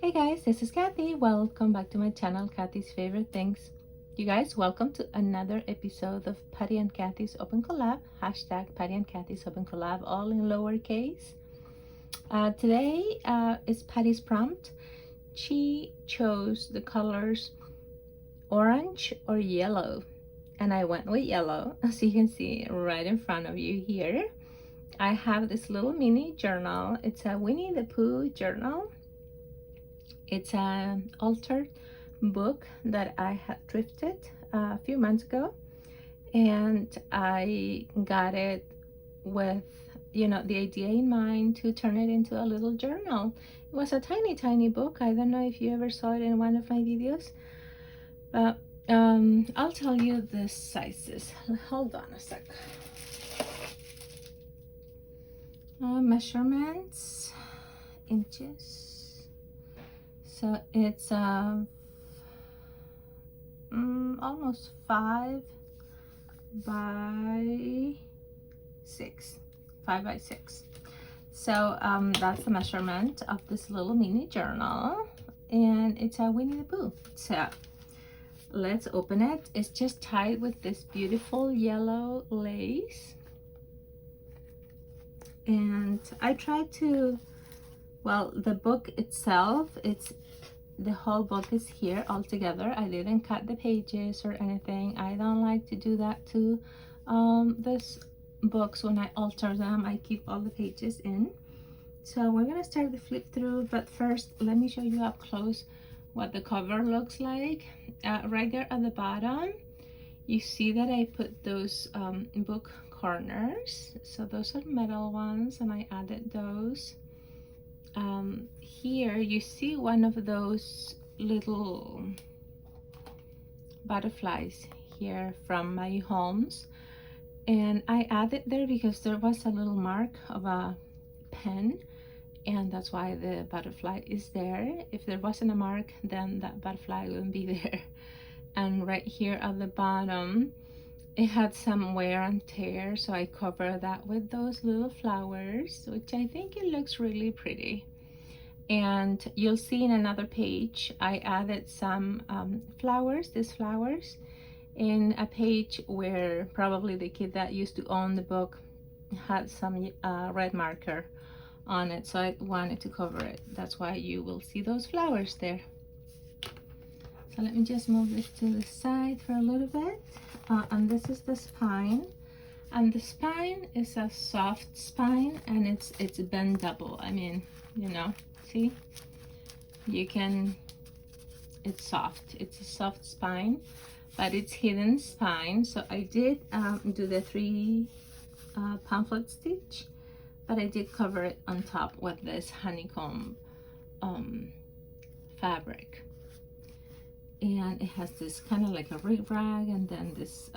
Hey guys, this is Kathy. Welcome back to my channel, Kathy's Favorite Things. You guys, welcome to another episode of Patty and Kathy's Open Collab. Hashtag Patty and Kathy's Open Collab, all in lowercase. Today is Patty's prompt. She chose the colors orange or yellow, and I went with yellow, as you can see right in front of you here. I have this little mini journal. It's a Winnie the Pooh journal. It's an altered book that I had thrifted a few months ago, and I got it with, the idea in mind to turn it into a little journal. It was a tiny book. I don't know if you ever saw it in one of my videos, but I'll tell you the sizes. Hold on a sec. Measurements, inches. So it's almost 5 by 6. 5 by 6. So that's the measurement of this little mini journal, and it's a Winnie the Pooh. So let's open it. It's just tied with this beautiful yellow lace, and I tried to, well, the book itself, the whole book is here all together. I didn't cut the pages or anything. I don't like to do that to this books. When I alter them, I keep all the pages in. So we're gonna start the flip through, but first let me show you up close what the cover looks like. Right there at the bottom, you see that I put those book corners. So those are metal ones, and I added those. Here you see one of those little butterflies here from my homes, and I added there because there was a little mark of a pen, and that's why the butterfly is there. If there wasn't a mark, then that butterfly wouldn't be there. And right here at the bottom, it had some wear and tear, so I covered that with those little flowers, which I think it looks really pretty. And you'll see in another page, I added some flowers, these flowers, in a page where probably the kid that used to own the book had some red marker on it, so I wanted to cover it. That's why you will see those flowers there. So let me just move this to the side for a little bit. And this is the spine, and the spine is a soft spine, and it's bendable. I mean, see, you can, it's soft. It's a soft spine, but it's hidden spine. So I did do the 3 pamphlet stitch, but I did cover it on top with this honeycomb fabric. And it has this kind of like a rag, and then this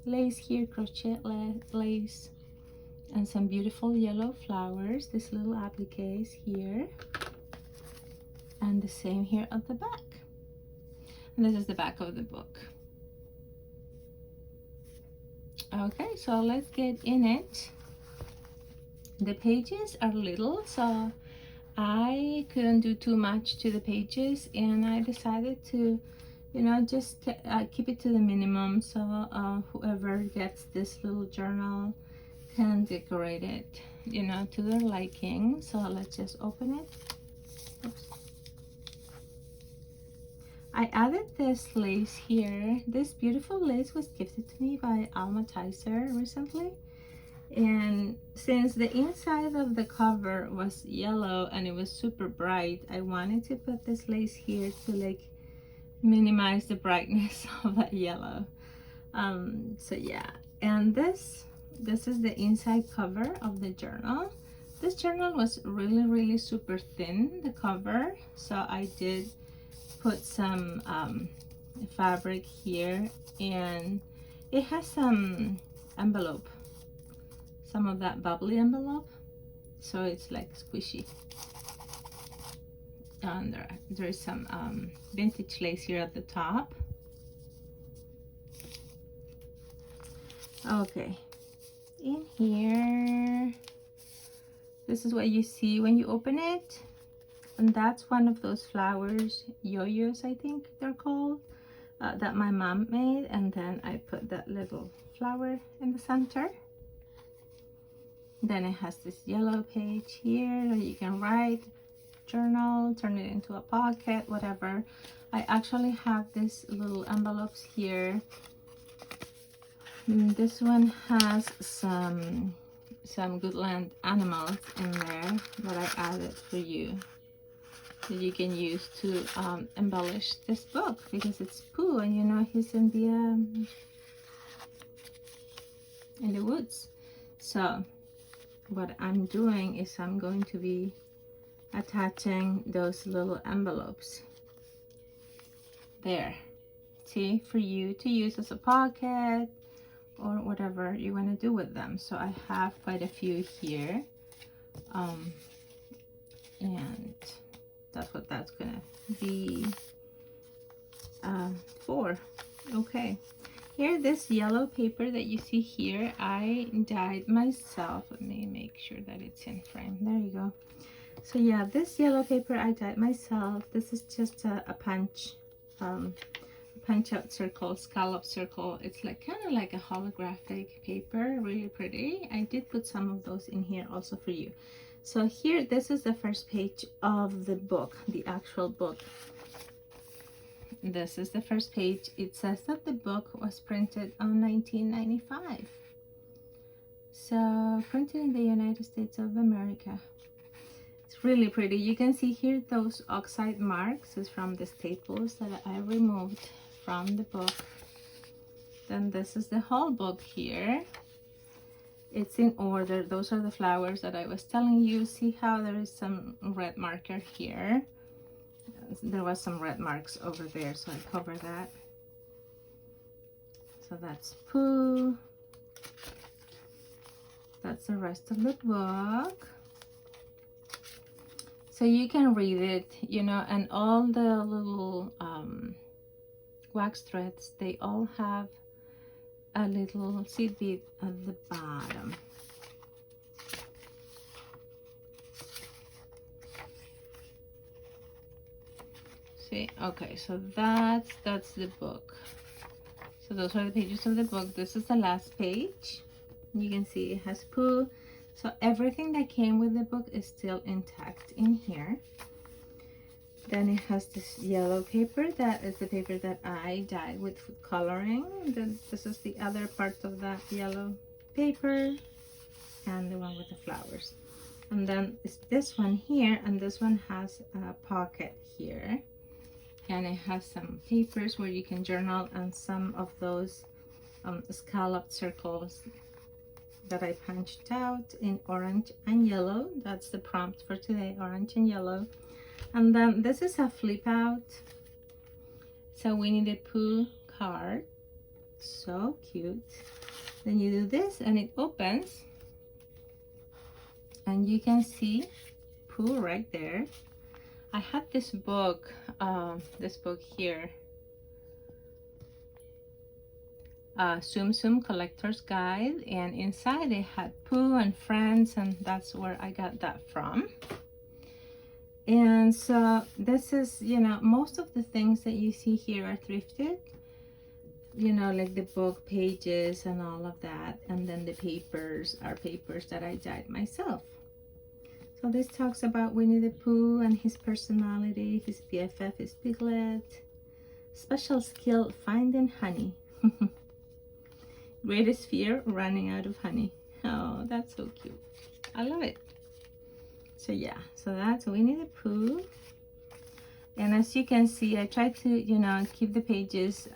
lace here, crochet lace, and some beautiful yellow flowers, this little appliques here, and the same here at the back. And this is the back of the book. Okay, so let's get in it. The pages are little, so I couldn't do too much to the pages, and I decided to, just keep it to the minimum, so whoever gets this little journal can decorate it, to their liking. So let's just open it. Oops. I added this lace here. This beautiful lace was gifted to me by Alma Tizer recently. And since the inside of the cover was yellow and it was super bright, I wanted to put this lace here to like minimize the brightness of that yellow. So yeah, and this is the inside cover of the journal. This journal was really super thin, the cover, so I did put some fabric here, and it has some envelope, some of that bubbly envelope, so it's like squishy. And there is some vintage lace here at the top. Okay, in here, this is what you see when you open it. And that's one of those flowers, yo-yos I think they're called, that my mom made. And then I put that little flower in the center. Then it has this yellow page here that you can write, journal, turn it into a pocket, whatever. I actually have these little envelopes here. This one has some Goodland animals in there that I added for you, that you can use to embellish this book, because it's Pooh and you know he's in the woods. So what I'm doing is I'm going to be attaching those little envelopes there, see, for you to use as a pocket or whatever you want to do with them. So I have quite a few here, and that's what that's gonna be for. Okay, here, this yellow paper that you see here, I dyed myself. Let me make sure that it's in frame. There you go. So yeah, this yellow paper I dyed myself. This is just a punch out circle, scallop circle. It's like kind of like a holographic paper, really pretty. I did put some of those in here also for you. So here, this is the first page of the book, the actual book. This is the first page. It says that the book was printed on 1995. So printed in the United States of America. It's really pretty. You can see here those oxide marks is from the staples that I removed from the book. Then this is the whole book here. It's in order. Those are the flowers that I was telling you. See how there is some red marker here? There was some red marks over there, so I cover that. So that's Pooh. That's the rest of the book. So you can read it, you know, and all the little wax threads, they all have a little seed bead at the bottom. See, okay, so that's the book. So those are the pages of the book. This is the last page. You can see it has Pooh. So everything that came with the book is still intact in here. Then it has this yellow paper. That is the paper that I dyed with food coloring. Then this is the other part of that yellow paper, and the one with the flowers. And then it's this one here, and this one has a pocket here. And it has some papers where you can journal, and some of those scalloped circles that I punched out in orange and yellow. That's the prompt for today, orange and yellow. And then this is a flip out. It's a Winnie the Pooh card. So cute. Then you do this and it opens. And you can see Pooh right there. I had this book here. Tsum Tsum Collector's Guide, and inside it had Pooh and friends, and that's where I got that from. And so this is, you know, most of the things that you see here are thrifted, you know, like the book pages and all of that, and then the papers are papers that I dyed myself. So this talks about Winnie the Pooh and his personality, his BFF, his piglet, special skill finding honey. Greatest fear, running out of honey. Oh, that's so cute. I love it. So yeah, so that's Winnie the Pooh. And as you can see, I tried to, you know, keep the pages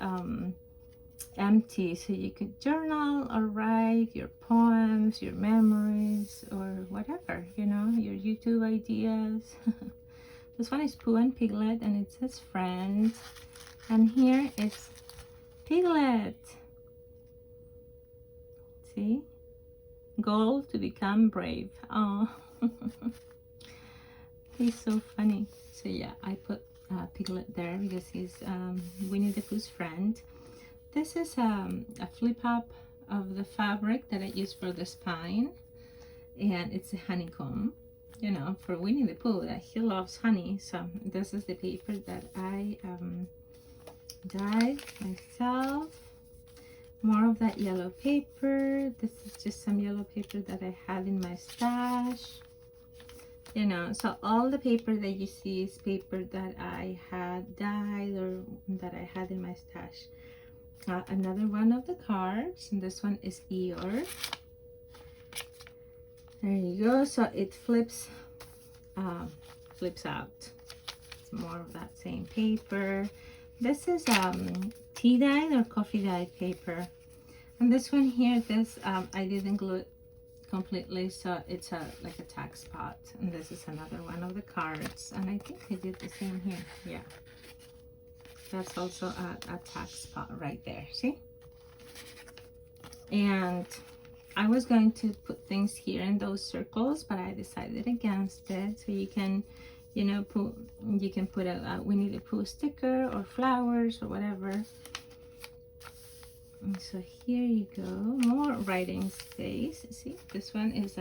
empty, so you could journal or write your poems, your memories, or whatever, you know, your YouTube ideas. This one is Pooh and Piglet, and it says friends. And here it's Piglet. See? Goal to become brave. Oh, he's so funny. So yeah, I put Piglet there because he's Winnie the Pooh's friend. This is a flip up of the fabric that I use for the spine, and it's a honeycomb. you know, for Winnie the Pooh, that he loves honey. So this is the paper that I dyed myself. More of that yellow paper. This is just some yellow paper that I had in my stash. You know, so all the paper that you see is paper that I had dyed or that I had in my stash. Another one of the cards, and this one is Eeyore. There you go. So it flips out. It's more of that same paper. This is tea dyed or coffee dyed paper. And this one here, this I didn't glue it completely, so it's like a tack spot. And this is another one of the cards, and I think I did the same here. Yeah, that's also a tack spot right there, see? And I was going to put things here in those circles, but I decided against it. So you can, you know, put a Winnie the Pooh sticker or flowers or whatever. And so here you go, more writing space. See, this one is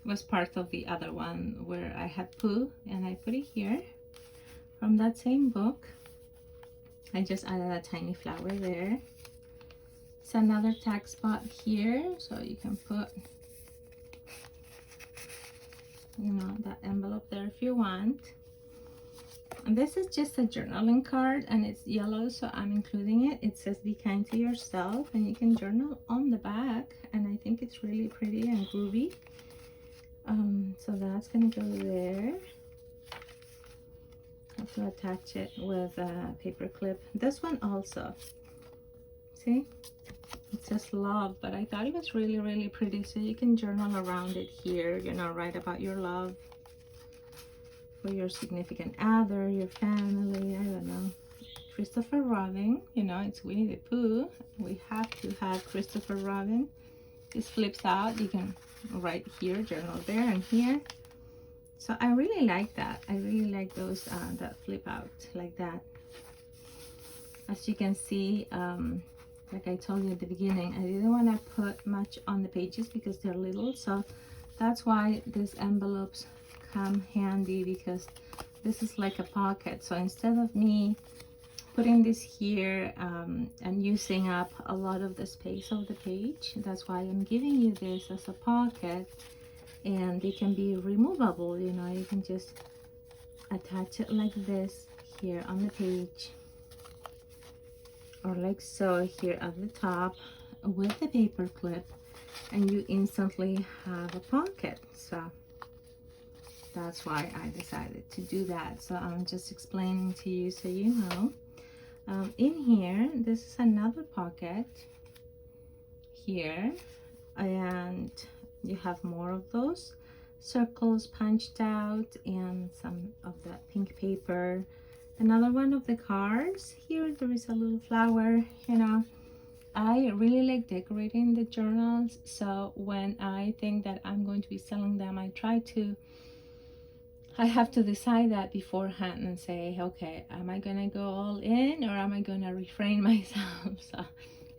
was part of the other one where I had Pooh, and I put it here from that same book. I just added a tiny flower there. It's another tag spot here, so you can put, you know, that envelope there if you want. And this is just a journaling card, and it's yellow, so I'm including it. It says be kind to yourself, and you can journal on the back, and I think it's really pretty and groovy. So that's gonna go there. I have to attach it with a paper clip. This one also, see, it says love, but I thought it was really, really pretty. So you can journal around it here, you know, write about your love for your significant other, your family, I don't know. Christopher Robin, you know, it's Winnie the Pooh. We have to have Christopher Robin. This flips out. You can write here, journal there and here. So I really like that. I really like those that flip out like that. As you can see, like I told you at the beginning, I didn't want to put much on the pages because they're little. So that's why these envelopes come handy, because this is like a pocket. So instead of me putting this here and using up a lot of the space of the page, that's why I'm giving you this as a pocket, and they can be removable. You know, you can just attach it like this here on the page, or like so here at the top with the paper clip, and you instantly have a pocket. So that's why I decided to do that. So I'm just explaining to you so you know. In here, this is another pocket here, and you have more of those circles punched out and some of that pink paper. Another one of the cards here, there is a little flower. You know, I really like decorating the journals, so when I think that I'm going to be selling them, I have to decide that beforehand and say, okay, am I gonna go all in, or am I gonna refrain myself? So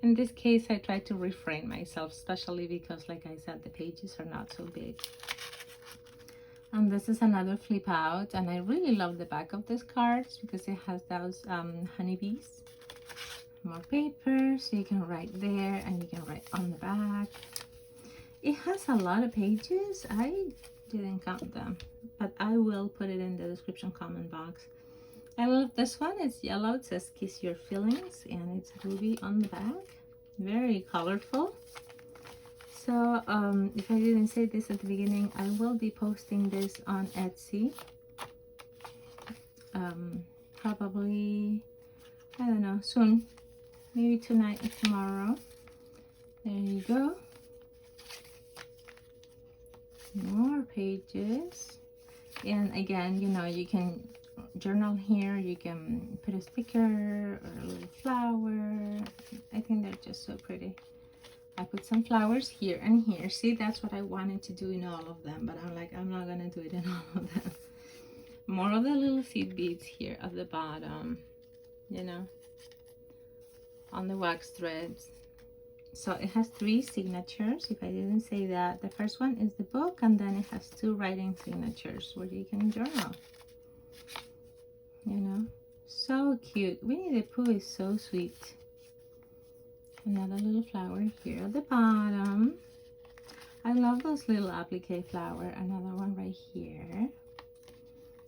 in this case, I try to refrain myself, especially because, like I said, the pages are not so big. And this is another flip out, and I really love the back of this cards because it has those honeybees. More paper, so you can write there and you can write on the back. It has a lot of pages. I didn't count them, but I will put it in the description comment box. I love this one. It's yellow. It says kiss your feelings, and it's ruby on the back. Very colorful. So if I didn't say this at the beginning, I will be posting this on Etsy. Probably, I don't know, soon. Maybe tonight or tomorrow. There you go. More pages. And again, you know, you can journal here, you can put a sticker or a little flower. I think they're just so pretty. I put some flowers here and here. See, that's what I wanted to do in all of them, but I'm like, I'm not gonna do it in all of them. More of the little seed beads here at the bottom, you know, on the wax threads. So it has 3 signatures. If I didn't say that, the first one is the book, and then it has 2 writing signatures where you can journal. You know, so cute. Winnie the Pooh is so sweet. Another little flower here at the bottom. I love those little applique flower. Another one right here.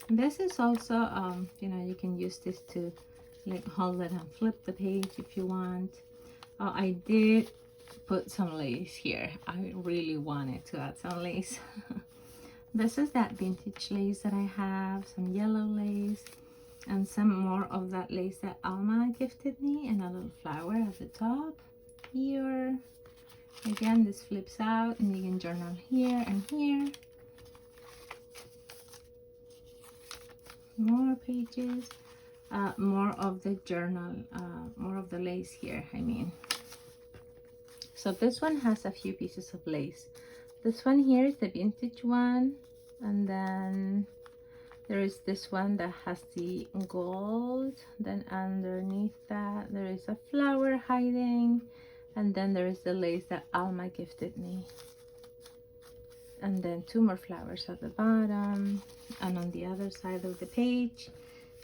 This is also, you know, you can use this to like hold it and flip the page if you want. Oh, I did put some lace here. I really wanted to add some lace. This is that vintage lace that I have, some yellow lace, and some more of that lace that Alma gifted me, and a little flower at the top here. Again, this flips out and you can journal here and here. More pages, more of the journal, more of the lace here, I mean. So this one has a few pieces of lace. This one here is the vintage one, and then there is this one that has the gold. Then underneath that there is a flower hiding, and then there is the lace that Alma gifted me. And then 2 more flowers at the bottom, and on the other side of the page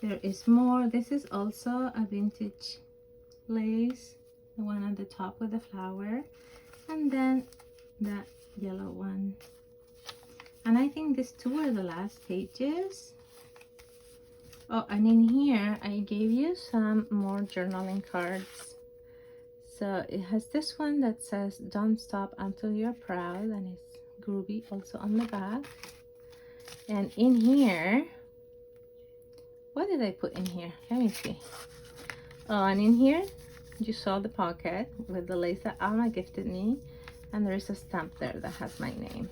there is more. This is also a vintage lace, the one at the top with the flower, and then that yellow one. And I think these 2 are the last pages. Oh, and in here I gave you some more journaling cards. So it has this one that says "Don't stop until you're proud," and it's groovy also on the back. And in here, what did I put in here? Let me see. Oh, and in here you saw the pocket with the lace that Alma gifted me, and there is a stamp there that has my name.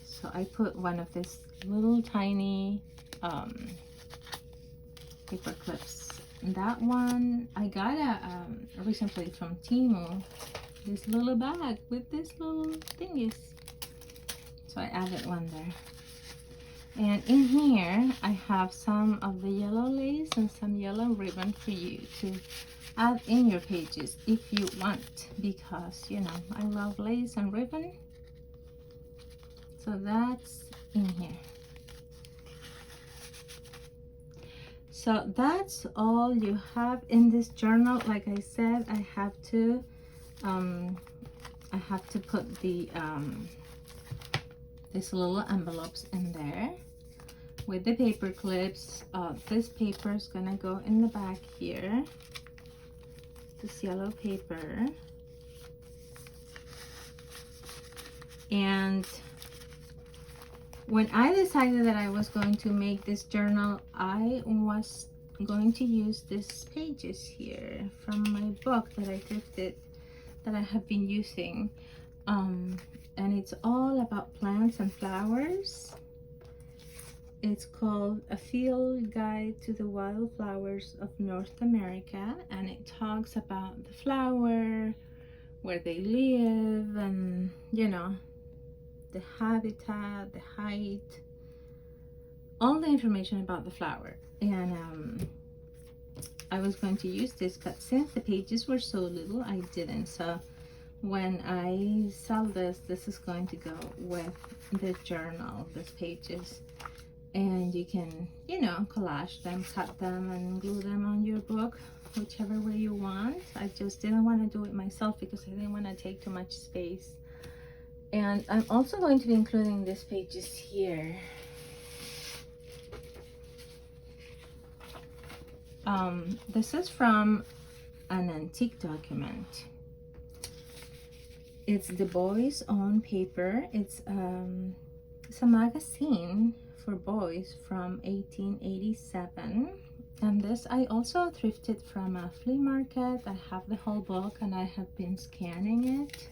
So I put one of these little tiny paper clips. That one I got recently from Temu, this little bag with this little thingies, so I added one there. And in here I have some of the yellow lace and some yellow ribbon for you to add in your pages if you want, because you know I love lace and ribbon. So that's in here. So that's all you have in this journal. Like I said, I have to put the these little envelopes in there with the paper clips. This paper is gonna go in the back here, this yellow paper. And when I decided that I was going to make this journal, I was going to use these pages here from my book that I thrifted, that I have been using. And it's all about plants and flowers. It's called A Field Guide to the Wildflowers of North America, and it talks about the flower, where they live, and you know, the habitat, the height, all the information about the flower. And I was going to use this, but since the pages were so little, I didn't. So when I sell this, this is going to go with the journal, these pages, and you can, you know, collage them, cut them, and glue them on your book, whichever way you want. I just didn't want to do it myself because I didn't want to take too much space. And I'm also going to be including these pages here. This is from an antique document. It's the boys' own paper. It's a magazine for boys from 1887. And this I also thrifted from a flea market. I have the whole book and I have been scanning it.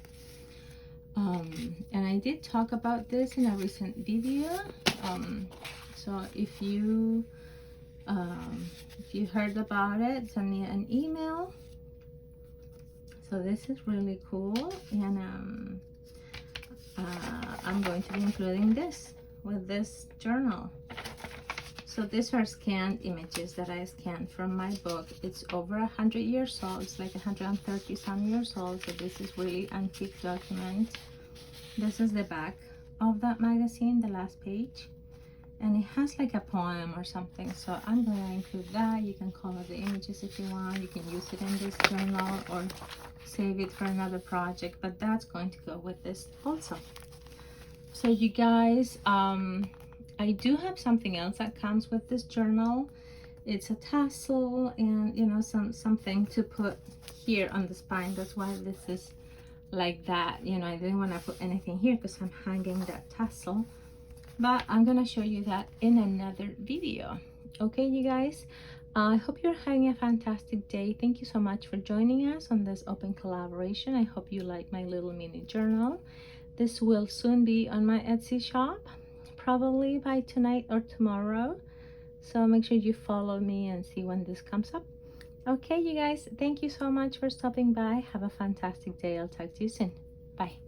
And I did talk about this in a recent video. So if you heard about it, send me an email. So this is really cool, and I'm going to be including this with this journal. So these are scanned images that I scanned from my book. It's over 100 years old. It's like 130 some years old. So this is really antique document. This is the back of that magazine, the last page. And it has like a poem or something. So I'm going to include that. You can color the images if you want. You can use it in this journal or save it for another project. But that's going to go with this also. So you guys, I do have something else that comes with this journal. It's a tassel and, you know, something to put here on the spine. That's why this is like that. You know, I didn't want to put anything here because I'm hanging that tassel. But I'm going to show you that in another video. Okay, you guys? I hope you're having a fantastic day. Thank you so much for joining us on this open collaboration. I hope you like my little mini journal. This will soon be on my Etsy shop, probably by tonight or tomorrow. So make sure you follow me and see when this comes up. Okay, you guys, thank you so much for stopping by. Have a fantastic day. I'll talk to you soon. Bye.